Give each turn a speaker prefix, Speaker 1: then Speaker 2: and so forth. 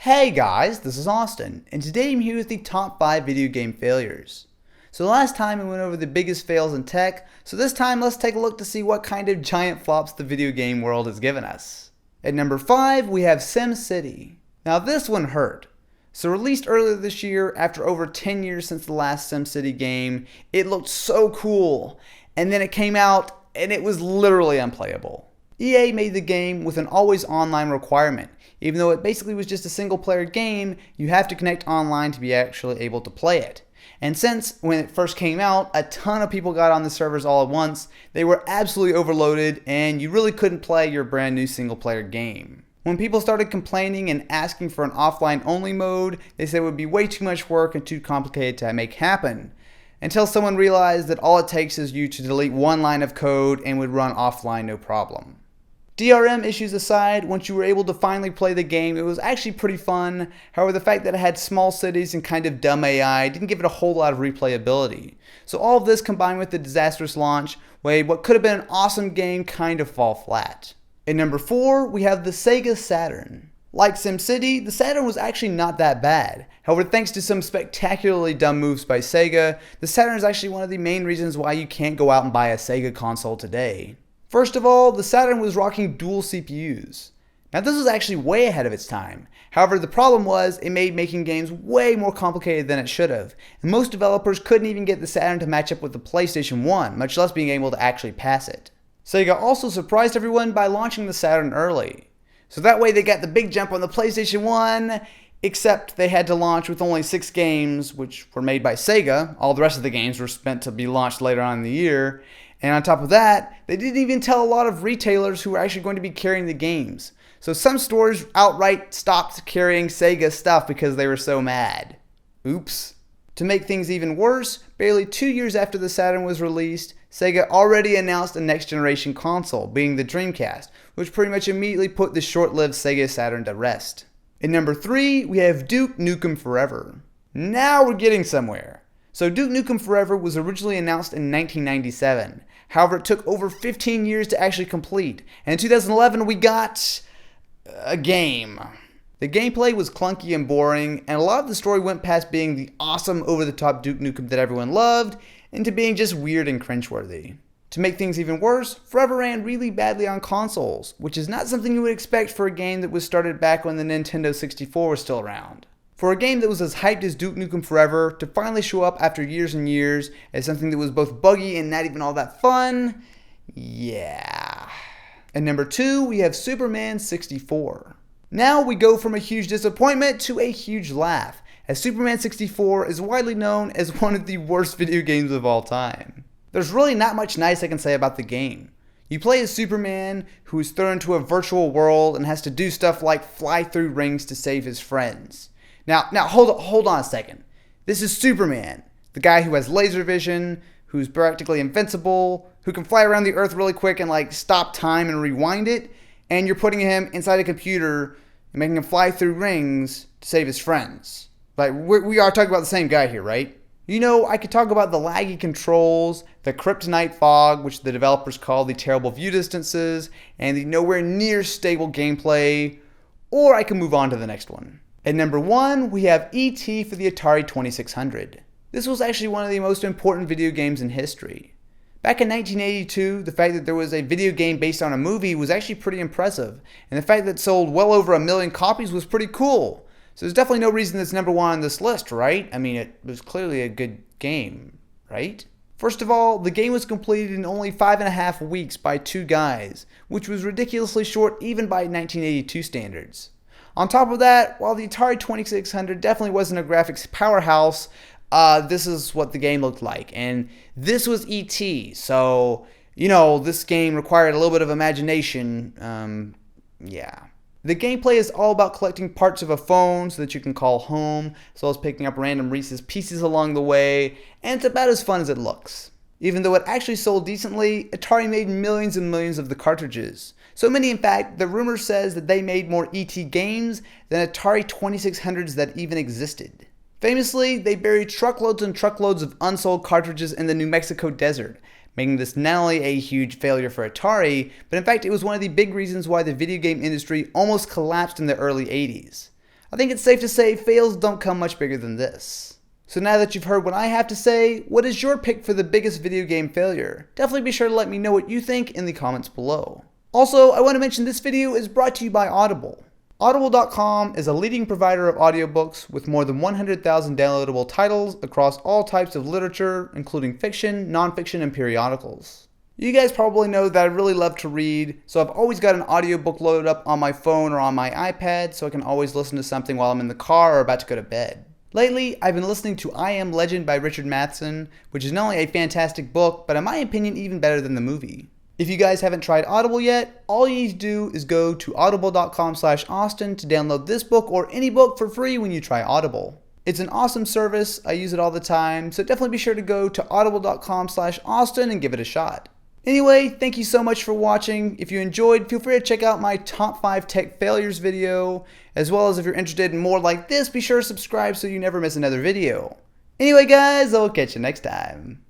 Speaker 1: Hey guys, this is Austin, and today I'm here with the top 5 video game failures. So last time we went over the biggest fails in tech, so this time let's take a look to see what kind of giant flops the video game world has given us. At number 5, we have SimCity. Now this one hurt. So released earlier this year, after over 10 years since the last SimCity game, it looked so cool, and then it came out and it was literally unplayable. EA made the game with an always online requirement. Even though it basically was just a single player game, you have to connect online to be actually able to play it. And since when it first came out, a ton of people got on the servers all at once, they were absolutely overloaded and you really couldn't play your brand new single player game. When people started complaining and asking for an offline only mode, they said it would be way too much work and too complicated to make happen. Until someone realized that all it takes is you to delete one line of code and would run offline no problem. DRM issues aside, once you were able to finally play the game, it was actually pretty fun. However, the fact that it had small cities and kind of dumb AI didn't give it a whole lot of replayability. So all of this combined with the disastrous launch made what could have been an awesome game kind of fall flat. At number 4, we have the Sega Saturn. Like SimCity, the Saturn was actually not that bad. However, thanks to some spectacularly dumb moves by Sega, the Saturn is actually one of the main reasons why you can't go out and buy a Sega console today. First of all, the Saturn was rocking dual CPUs. Now this was actually way ahead of its time. However, the problem was it made making games way more complicated than it should have. And most developers couldn't even get the Saturn to match up with the PlayStation 1, much less being able to actually pass it. Sega also surprised everyone by launching the Saturn early. So that way they got the big jump on the PlayStation 1, except they had to launch with only 6 games, which were made by Sega. All the rest of the games were meant to be launched later on in the year. And on top of that, they didn't even tell a lot of retailers who were actually going to be carrying the games. So some stores outright stopped carrying Sega stuff because they were so mad. Oops. To make things even worse, barely 2 years after the Saturn was released, Sega already announced a next generation console, being the Dreamcast, which pretty much immediately put the short-lived Sega Saturn to rest. At number 3, we have Duke Nukem Forever. Now we're getting somewhere. So Duke Nukem Forever was originally announced in 1997. However, it took over 15 years to actually complete. And in 2011, we got a game. The gameplay was clunky and boring, and a lot of the story went past being the awesome over-the-top Duke Nukem that everyone loved, into being just weird and cringeworthy. To make things even worse, Forever ran really badly on consoles, which is not something you would expect for a game that was started back when the Nintendo 64 was still around. For a game that was as hyped as Duke Nukem Forever to finally show up after years and years as something that was both buggy and not even all that fun, yeah. At number 2, we have Superman 64. Now we go from a huge disappointment to a huge laugh, as Superman 64 is widely known as one of the worst video games of all time. There's really not much nice I can say about the game. You play as Superman, who is thrown into a virtual world and has to do stuff like fly through rings to save his friends. Now hold on a second. This is Superman, the guy who has laser vision, who's practically invincible, who can fly around the earth really quick and stop time and rewind it, and you're putting him inside a computer and making him fly through rings to save his friends. We are talking about the same guy here, right? You know, I could talk about the laggy controls, the kryptonite fog, which the developers call the terrible view distances, and the nowhere near stable gameplay, or I can move on to the next one. At number 1, we have E.T. for the Atari 2600. This was actually one of the most important video games in history. Back in 1982, the fact that there was a video game based on a movie was actually pretty impressive, and the fact that it sold well over 1 million copies was pretty cool. So there's definitely no reason it's number 1 on this list, right? I mean, it was clearly a good game, right? First of all, the game was completed in only 5.5 weeks by 2 guys, which was ridiculously short even by 1982 standards. On top of that, while the Atari 2600 definitely wasn't a graphics powerhouse, this is what the game looked like. And this was E.T., so, this game required a little bit of imagination. Yeah. The gameplay is all about collecting parts of a phone so that you can call home, as well as picking up random Reese's Pieces along the way, and it's about as fun as it looks. Even though it actually sold decently, Atari made millions and millions of the cartridges. So many, in fact, the rumor says that they made more E.T. games than Atari 2600s that even existed. Famously, they buried truckloads and truckloads of unsold cartridges in the New Mexico desert, making this not only a huge failure for Atari, but in fact it was one of the big reasons why the video game industry almost collapsed in the early 80s. I think it's safe to say fails don't come much bigger than this. So now that you've heard what I have to say, what is your pick for the biggest video game failure? Definitely be sure to let me know what you think in the comments below. Also, I want to mention this video is brought to you by Audible. Audible.com is a leading provider of audiobooks with more than 100,000 downloadable titles across all types of literature, including fiction, nonfiction, and periodicals. You guys probably know that I really love to read, so I've always got an audiobook loaded up on my phone or on my iPad so I can always listen to something while I'm in the car or about to go to bed. Lately, I've been listening to I Am Legend by Richard Matheson, which is not only a fantastic book, but in my opinion even better than the movie. If you guys haven't tried Audible yet, all you need to do is go to audible.com/Austin to download this book or any book for free when you try Audible. It's an awesome service, I use it all the time, so definitely be sure to go to audible.com/Austin and give it a shot. Anyway, thank you so much for watching. If you enjoyed, feel free to check out my top 5 tech failures video, as well as if you're interested in more like this, be sure to subscribe so you never miss another video. Anyway guys, I'll catch you next time.